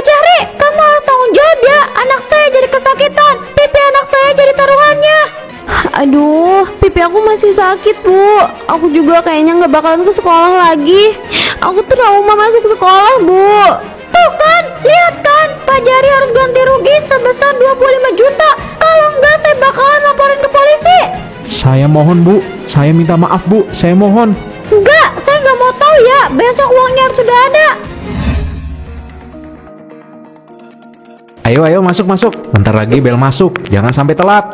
Jahri, kamu harus tanggung jawab ya. Anak saya jadi kesakitan. Pipi anak saya jadi taruhannya. Aduh, pipi aku masih sakit, Bu. Aku juga kayaknya nggak bakalan ke sekolah lagi. Aku trauma masuk sekolah, Bu. Tuh kan, lihat kan, Pak Jahri harus ganti rugi sebesar 25 juta. Kalau enggak saya bakalan laporin ke polisi. Saya mohon Bu, saya minta maaf Bu, saya mohon. Enggak, saya nggak mau tahu ya. Besok uangnya harus sudah ada. Ayo masuk. Bentar lagi bel masuk, jangan sampai telat.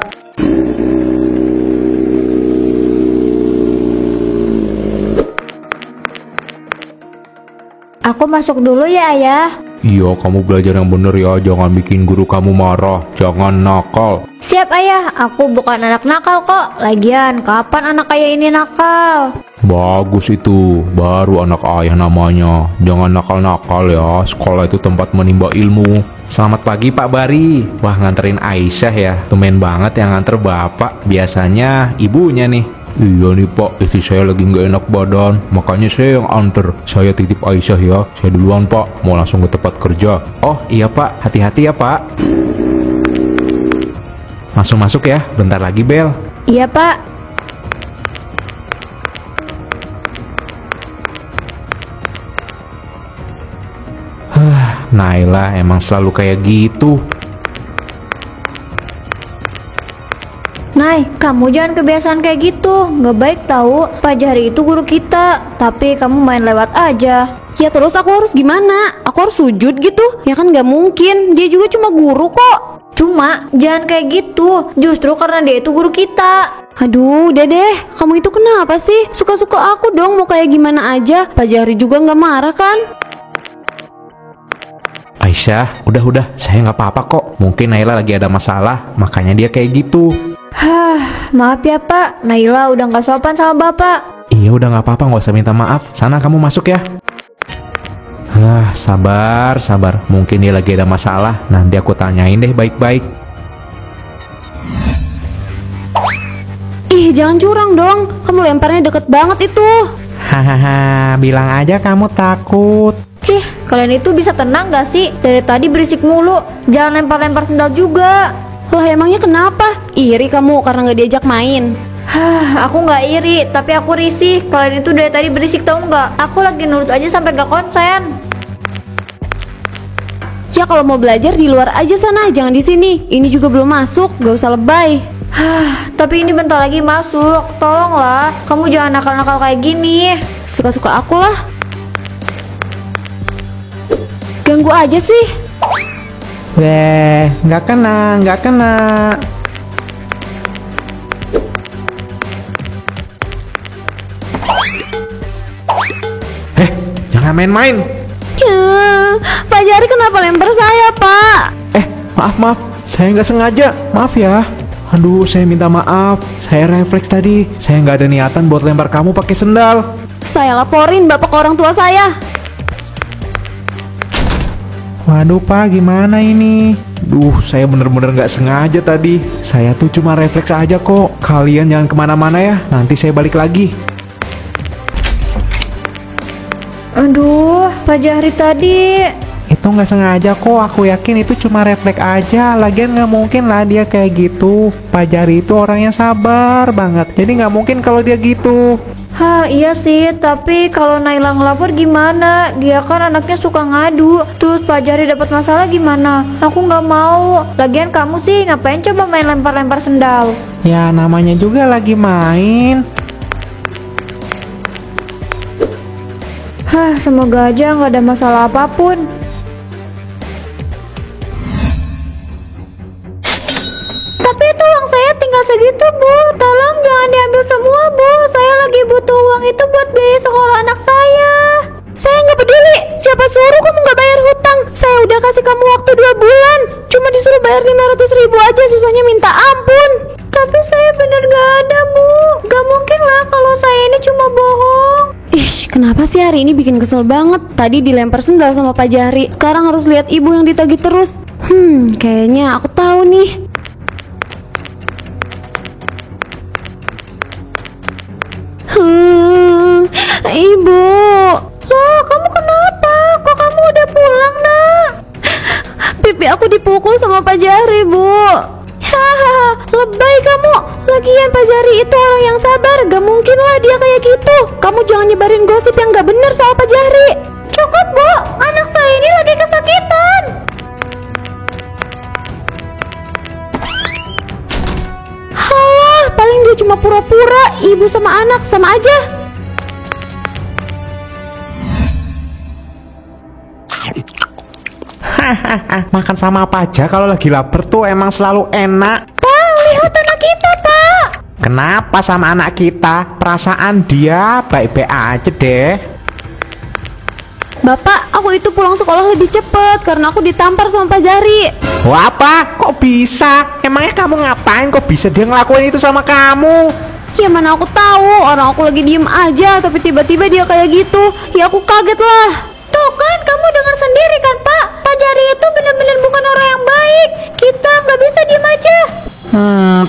Aku masuk dulu ya, Ayah. Iya, kamu belajar yang bener ya, jangan bikin guru kamu marah, jangan nakal. Siap, Ayah. Aku bukan anak nakal kok. Lagian, kapan anak Ayah ini nakal? Bagus itu, baru anak ayah namanya. Jangan nakal-nakal ya, sekolah itu tempat menimba ilmu. Selamat pagi Pak Bari. Wah, nganterin Aisyah ya, tumben banget yang nganter bapak. Biasanya ibunya nih. Iya nih Pak, istri saya lagi nggak enak badan, makanya saya yang anter. Saya titip Aisyah ya, saya duluan Pak, mau langsung ke tempat kerja. Oh iya Pak, hati-hati ya Pak. Masuk ya, bentar lagi bel. Iya, Pak. Naila emang selalu kayak gitu. Nay, kamu jangan kebiasaan kayak gitu. Nggak baik tahu. Pak Jahri itu guru kita, tapi kamu main lewat aja. Ya terus aku harus gimana? Aku harus sujud gitu? Ya kan nggak mungkin, dia juga cuma guru kok. Cuma jangan kayak gitu. Justru karena dia itu guru kita. Aduh, udah deh, kamu itu kenapa sih? Suka-suka aku dong, mau kayak gimana aja. Pak Jahri juga nggak marah kan? Aisyah, udah, saya nggak apa-apa kok. Mungkin Naila lagi ada masalah, makanya dia kayak gitu. Maaf ya Pak, Naila udah nggak sopan sama Bapak. Iya udah nggak apa-apa, nggak usah minta maaf. Sana kamu masuk ya. Sabar. Mungkin dia lagi ada masalah. Nanti aku tanyain deh baik-baik. Ih, jangan curang dong. Kamu lemparnya deket banget itu. Hahaha, bilang aja kamu takut. Cih, kalian itu bisa tenang gak sih? Dari tadi berisik mulu. Jangan lempar-lempar sendal juga. Lah emangnya kenapa? Iri kamu karena nggak diajak main. Aku nggak iri, tapi aku risih. Kalian itu dari tadi berisik tau nggak? Aku lagi nurut aja sampai gak konsen. Ya kalau mau belajar di luar aja sana, jangan di sini. Ini juga belum masuk, gak usah lebay. Tapi ini bentar lagi masuk. Tolonglah, kamu jangan nakal-nakal kayak gini. Suka-suka aku lah. Ganggu aja sih. Nggak kena. Jangan main-main. Ya, Pak Jahri kenapa lempar saya, Pak? Maaf, saya nggak sengaja. Maaf ya. Aduh, saya minta maaf. Saya refleks tadi. Saya nggak ada niatan buat lempar kamu pakai sendal. Saya laporin Bapak ke orang tua saya. Waduh Pak, gimana ini? Saya bener-bener nggak sengaja tadi. Saya tuh cuma refleks aja kok. Kalian jangan kemana-mana ya, nanti saya balik lagi. Aduh, Pak Jahri tadi. Itu nggak sengaja kok, aku yakin itu cuma refleks aja. Lagian nggak mungkin lah dia kayak gitu. Pak Jahri itu orang yang sabar banget, jadi nggak mungkin kalau dia gitu. Iya sih, tapi kalau Naila ngelapor gimana? Dia kan anaknya suka ngadu. Terus Pak Jahri dapat masalah gimana? Aku nggak mau. Lagian kamu sih ngapain coba main lempar-lempar sendal? Ya namanya juga lagi main. Semoga aja nggak ada masalah apapun. Tapi itu uang saya tinggal segitu, Bu. Tolong jangan diambil semua, Bu. Saya lagi butuh uang itu buat biaya sekolah anak saya. Saya nggak peduli. Siapa suruh kamu nggak bayar hutang? Saya udah kasih kamu waktu 2 bulan. Cuma disuruh bayar 500.000 aja, susahnya minta ampun. Tapi saya bener gak ada, Bu. Gak mungkin lah kalau saya ini cuma bohong. Kenapa sih hari ini bikin kesel banget? Tadi dilempar sendal sama Pak Jahri. Sekarang harus lihat ibu yang ditagih terus. Kayaknya aku tahu nih. Ibu. Loh, kamu kenapa? Kok kamu udah pulang, Nak? pipi aku dipukul sama Pak Jari, Bu. Hahaha, lebay kamu. Lagian Pak Jari itu orang yang sabar. Gak mungkin lah dia kayak gitu. Kamu jangan nyebarin gosip yang gak bener soal Pak Jari. Cukup, Bu. Anak saya ini lagi kesakitan. Halah, paling dia cuma pura-pura. Ibu sama anak sama aja. Hahaha, makan sama apa aja kalau lagi lapar tuh emang selalu enak. Pak, lihat anak kita, Pak. Kenapa sama anak kita? Perasaan dia baik-baik aja deh. Bapak, aku itu pulang sekolah lebih cepet karena aku ditampar sama Pak Jari. Wah, apa? Kok bisa? Emangnya kamu ngapain? Kok bisa dia ngelakuin itu sama kamu? Ya mana aku tahu, orang aku lagi diem aja tapi tiba-tiba dia kayak gitu. Ya aku kaget lah. Tuh kan, kamu dengar sendiri kan, Pak? Pak Jari itu benar-benar bukan orang yang baik. Kita nggak bisa diem aja.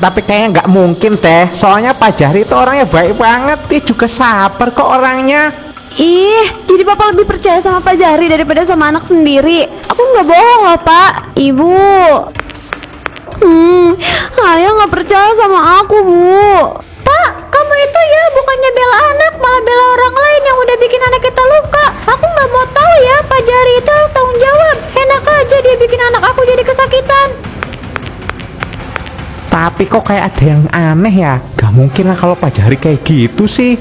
Tapi kayaknya nggak mungkin teh. Soalnya Pak Jari itu orangnya baik banget. Dia juga sabar kok orangnya. Ih, jadi Bapak lebih percaya sama Pak Jari daripada sama anak sendiri. Aku nggak bohong loh, Pak. Ibu. Ayah nggak percaya sama aku, Bu. Pak, kamu itu ya bukannya bela anak, malah bela orang lain yang udah bikin anak kita luka. Aku nggak mau tahu ya, Pak Jari itu harus tanggung jawab. Enak aja dia bikin anak aku jadi kesakitan. Tapi kok kayak ada yang aneh ya? Gak mungkin lah kalau Pak Jari kayak gitu sih.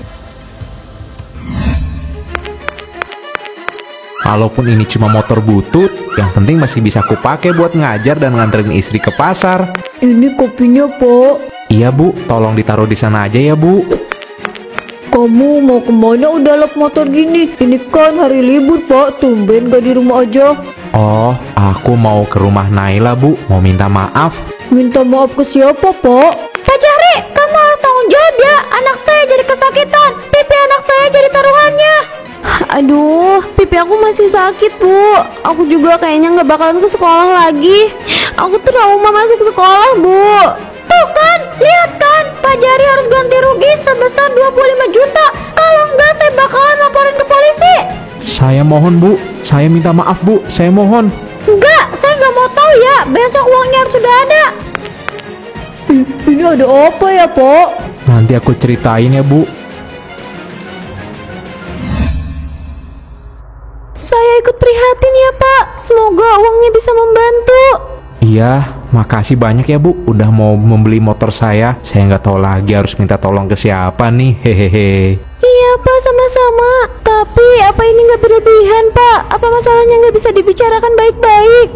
Walaupun ini cuma motor butut, yang penting masih bisa kupakai buat ngajar dan nganterin istri ke pasar. Ini kopinya, Pak. Iya Bu, tolong ditaruh di sana aja ya Bu. Kamu mau kemana udah lap motor gini? Ini kan hari libur, Pak. Tumben gak di rumah aja. Oh, aku mau ke rumah Naila Bu, mau minta maaf. Minta maaf ke siapa, Pak? Pak Jari, kamu harus tanggung jawab ya. Anak saya jadi kesakitan. Pipi anak saya jadi taruhannya. Aduh, pipi aku masih sakit, Bu. Aku juga kayaknya nggak bakalan ke sekolah lagi. Aku trauma masuk sekolah, Bu. Tuh kan, lihat kan, Pak Jari harus ganti rugi sebesar 25 juta. Kalau enggak, saya bakalan laporin ke polisi. Saya mohon Bu, saya minta maaf Bu, saya mohon. Enggak, saya nggak mau tahu ya. Besok uangnya harus sudah ada. Ini ada apa ya, Pak? Nanti aku ceritain ya Bu. Saya ikut prihatin ya, Pak. Semoga uangnya bisa membantu. Iya, makasih banyak ya Bu, udah mau membeli motor saya. Saya nggak tahu lagi harus minta tolong ke siapa nih, hehehe. Iya, Pak, sama-sama. Tapi apa ini nggak berlebihan, Pak? Apa masalahnya nggak bisa dibicarakan baik-baik?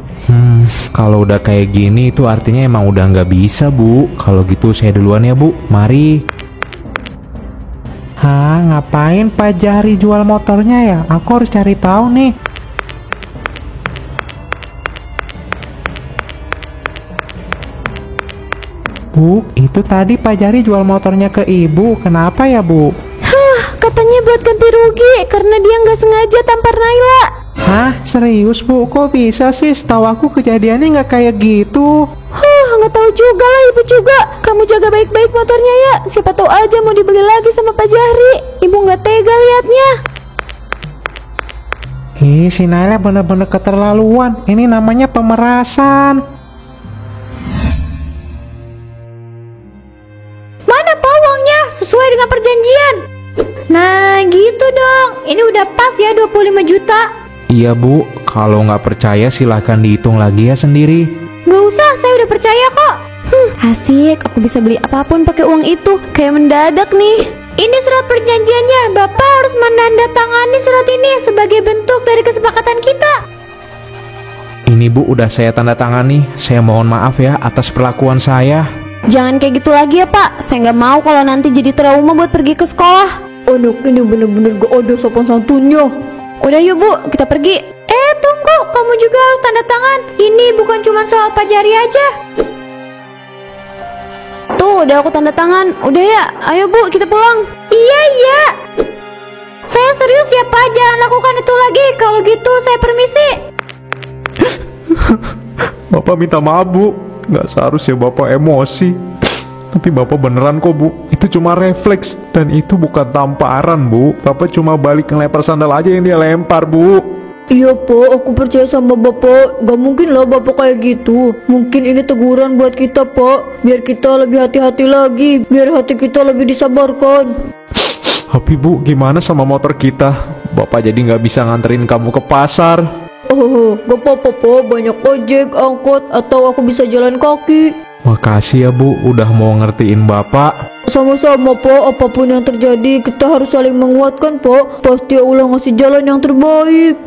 Kalau udah kayak gini itu artinya emang udah nggak bisa Bu. Kalau gitu saya duluan ya Bu, mari. Hah, ngapain Pak Jari jual motornya ya? Aku harus cari tahu nih. Bu, itu tadi Pak Jari jual motornya ke Ibu. Kenapa ya Bu? Katanya buat ganti rugi karena dia nggak sengaja tampar Naila. Hah, serius Bu? Kok bisa sih? Setahu aku kejadiannya nggak kayak gitu. Nggak tahu juga lah, Ibu juga. Kamu jaga baik-baik motornya ya. Siapa tahu aja mau dibeli lagi sama Pak Jari. Ibu nggak tega liatnya. Si Naila bener-bener keterlaluan. Ini namanya pemerasan. Mana Pak uangnya? Sesuai dengan perjanjian. Nah gitu dong. Ini udah pas ya 25 juta. Iya Bu, kalau nggak percaya silahkan dihitung lagi ya sendiri. Gak usah, saya udah percaya kok. Asik, aku bisa beli apapun pakai uang itu. Kayak mendadak nih. Ini surat perjanjiannya. Bapak harus menandatangani surat ini sebagai bentuk dari kesepakatan kita. Ini Bu, udah saya tanda tangani. Saya mohon maaf ya atas perlakuan saya. Jangan kayak gitu lagi ya, Pak. Saya nggak mau kalau nanti jadi trauma buat pergi ke sekolah. Anak ini bener-bener gak ada sopan santunnya. Udah yuk, Bu, kita pergi. Tunggu, kamu juga harus tanda tangan. Ini bukan cuma soal Pak Jari aja. Tuh, udah aku tanda tangan. Udah ya, ayo Bu, kita pulang. Iya. Saya serius ya Pak, jangan lakukan itu lagi. Kalau gitu saya permisi. Bapak minta maaf Bu, nggak seharusnya Bapak emosi. Tapi Bapak beneran kok Bu, itu cuma refleks. Dan itu bukan tamparan Bu. Bapak cuma balik ngelempar sandal aja yang dia lempar Bu. Iya po, aku percaya sama bapak. Gak mungkin lah bapak kayak gitu. Mungkin ini teguran buat kita pak, biar kita lebih hati-hati lagi, biar hati kita lebih disabarkan. Tapi Bu, gimana sama motor kita? Bapak jadi nggak bisa nganterin kamu ke pasar. Oh, gak apa-apa po, banyak ojek, angkot, atau aku bisa jalan kaki. Makasih ya Bu, udah mau ngertiin Bapak. Sama-sama po, apapun yang terjadi kita harus saling menguatkan po. Pasti Allah ngasih jalan yang terbaik.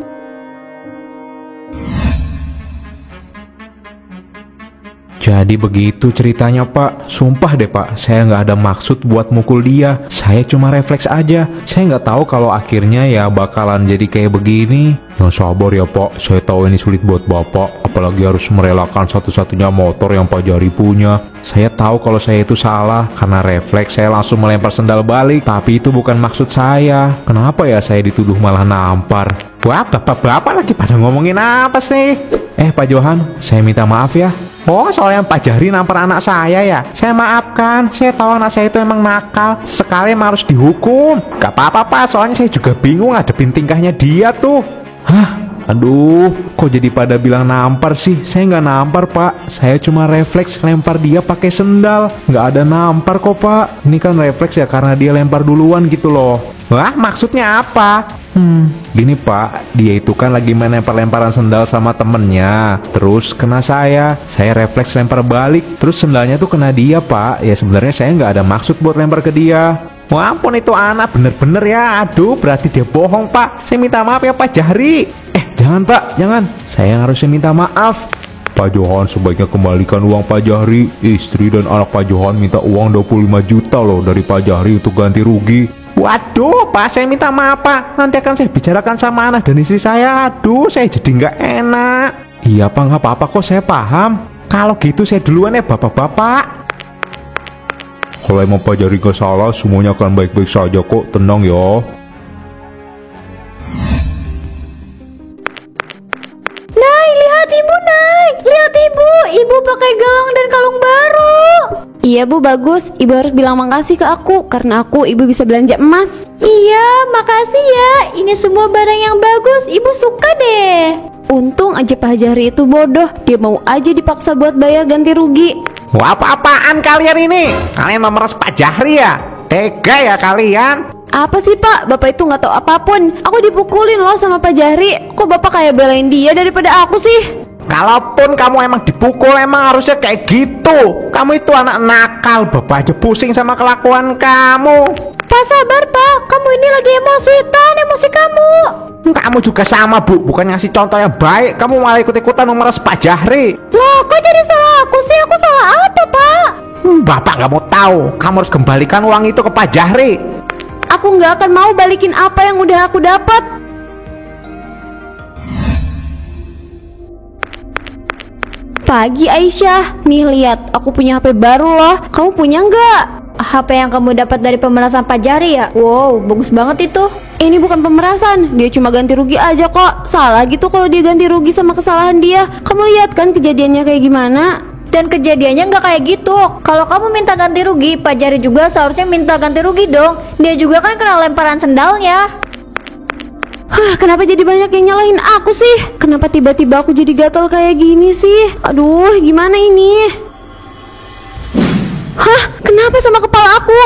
Jadi begitu ceritanya Pak. Sumpah deh Pak, saya nggak ada maksud buat mukul dia. Saya cuma refleks aja. Saya nggak tahu kalau akhirnya ya bakalan jadi kayak begini. Ya sabar ya Pak, saya tahu ini sulit buat Bapak. Apalagi harus merelakan satu-satunya motor yang Pak Jari punya. Saya tahu kalau saya itu salah. Karena refleks saya langsung melempar sendal balik. Tapi itu bukan maksud saya. Kenapa ya saya dituduh malah nampar? Wah, bapak-bapak lagi pada ngomongin apa sih? Pak Johan, saya minta maaf ya. Oh, soalnya Pak Jari nampar anak saya ya. Saya maafkan, saya tahu anak saya itu emang nakal. Sekali emang harus dihukum. Gak apa-apa Pak, soalnya saya juga bingung ngadepin tingkahnya dia tuh. Hah? Aduh, kok jadi pada bilang nampar sih? Saya nggak nampar Pak, saya cuma refleks lempar dia pakai sendal. Nggak ada nampar kok Pak. Ini kan refleks ya karena dia lempar duluan gitu loh. Wah, maksudnya apa? Gini Pak, dia itu kan lagi main lempar-lemparan sendal sama temennya. Terus kena saya refleks lempar balik. Terus sendalnya tuh kena dia Pak. Ya sebenarnya saya nggak ada maksud buat lempar ke dia. Wah ampun, itu anak bener-bener ya. Aduh, berarti dia bohong Pak. Saya minta maaf ya Pak Jari. Jangan Pak, jangan. Saya yang harusnya minta maaf. Pak Johan sebaiknya kembalikan uang Pak Jari. Istri dan anak Pak Johan minta uang 25 juta loh dari Pak Jari untuk ganti rugi. Waduh Pak, saya minta maaf Pak. Nanti akan saya bicarakan sama anak dan istri saya. Aduh, saya jadi nggak enak. Iya Pak, nggak apa-apa kok, saya paham. Kalau gitu saya duluan ya bapak-bapak. Kalau emang Pak Jari nggak salah, semuanya akan baik-baik saja kok. Tenang ya. Lihat ibu pakai galang dan kalung baru. Iya Bu, bagus. Ibu harus bilang makasih ke aku karena ibu bisa belanja emas. Iya, makasih ya. Ini semua barang yang bagus, ibu suka deh. Untung aja Pak Jari itu bodoh. Dia mau aja dipaksa buat bayar ganti rugi. Wah, apa-apaan kalian ini? Kalian memeras Pak Jari ya? Tega ya kalian? Apa sih Pak? Bapak itu nggak tahu apapun. Aku dipukulin loh sama Pak Jari. Kok Bapak kayak belain dia daripada aku sih? Kalaupun kamu emang dipukul, emang harusnya kayak gitu. Kamu itu anak nakal. Bapak aja pusing sama kelakuan kamu. Pak sabar Pak, kamu ini lagi emosi. Tahan emosi kamu. Kamu juga sama Bu, bukan ngasih contoh yang baik. Kamu malah ikut-ikutan memeras Pak Jahri. Loh, kok jadi salah aku sih? Aku salah apa Pak? Bapak nggak mau tahu. Kamu harus kembalikan uang itu ke Pak Jahri. Aku nggak akan mau balikin apa yang udah aku dapat. Pagi Aisyah, nih lihat, aku punya HP baru loh. Kamu punya nggak? HP yang kamu dapat dari pemerasan Pak Jari ya? Wow, bagus banget itu. Ini bukan pemerasan, dia cuma ganti rugi aja kok. Salah gitu kalau dia ganti rugi sama kesalahan dia. Kamu lihat kan kejadiannya kayak gimana? Dan kejadiannya nggak kayak gitu. Kalau kamu minta ganti rugi, Pak Jari juga seharusnya minta ganti rugi dong. Dia juga kan kena lemparan sendalnya. Kenapa jadi banyak yang nyalahin aku sih? Kenapa tiba-tiba aku jadi gatal kayak gini sih? Aduh, gimana ini? Kenapa sama kepala aku?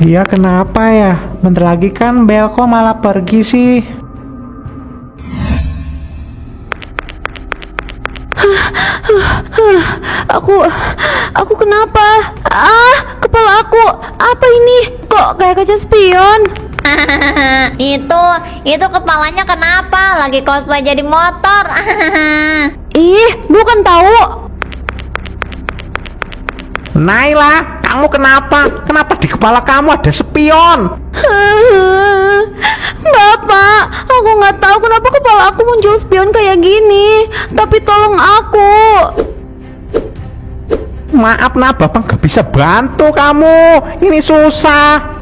Dia kenapa ya? Bentar lagi kan bel kok malah pergi sih. Aku kenapa? Kepala aku. Apa ini? Kok kayak kaca spion? Itu kepalanya kenapa? Lagi cosplay jadi motor. Ih, bukan tahu. Naila, kamu kenapa? Kenapa di kepala kamu ada spion? Bapak, aku nggak tahu kenapa kepala aku muncul spion kayak gini. Tapi tolong aku. Maaf nak, Bapak nggak bisa bantu kamu. Ini susah.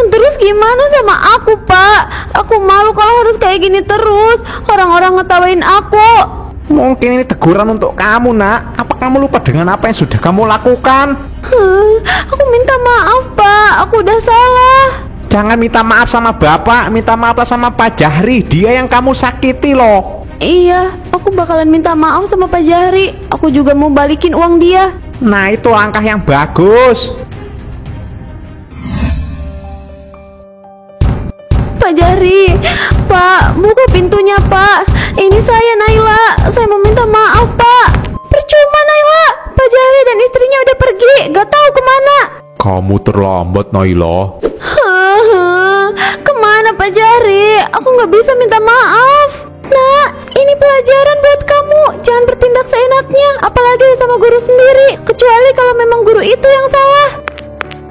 Terus gimana sama aku Pak? Aku malu kalau harus kayak gini terus. Orang-orang ngetawain aku. Mungkin ini teguran untuk kamu nak. Apa kamu lupa dengan apa yang sudah kamu lakukan? Aku minta maaf Pak, aku udah salah. Jangan minta maaf sama bapak, minta maaf sama Pak Jahri. Dia yang kamu sakiti loh. Iya, aku bakalan minta maaf sama Pak Jahri. Aku juga mau balikin uang dia. Nah, itu langkah yang bagus. Pak Jahri, Pak, buka pintunya Pak. Ini saya Naila, saya mau minta maaf Pak. Percuma Naila, Pak Jahri dan istrinya udah pergi, gak tahu kemana. Kamu terlambat, Naila. Kemana Pak Jahri? Aku gak bisa minta maaf. Nah, ini pelajaran buat kamu. Jangan bertindak seenaknya, apalagi sama guru sendiri. Kecuali kalau memang guru itu yang salah.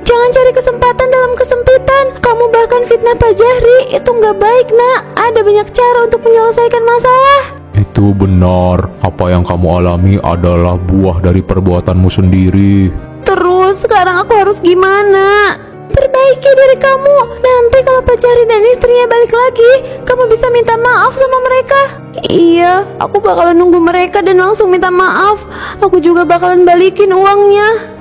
Jangan cari kesempatan dalam kesempitan. Kamu bahkan fitnah Pak Jahri. Itu nggak baik, nak. Ada banyak cara untuk menyelesaikan masalah. Itu benar. Apa yang kamu alami adalah buah dari perbuatanmu sendiri. Terus sekarang aku harus gimana? Perbaiki diri kamu. Nanti kalau Pak Jahri dan istrinya balik lagi, kamu bisa minta maaf sama mereka. Iya, aku bakalan nunggu mereka dan langsung minta maaf. Aku juga bakalan balikin uangnya.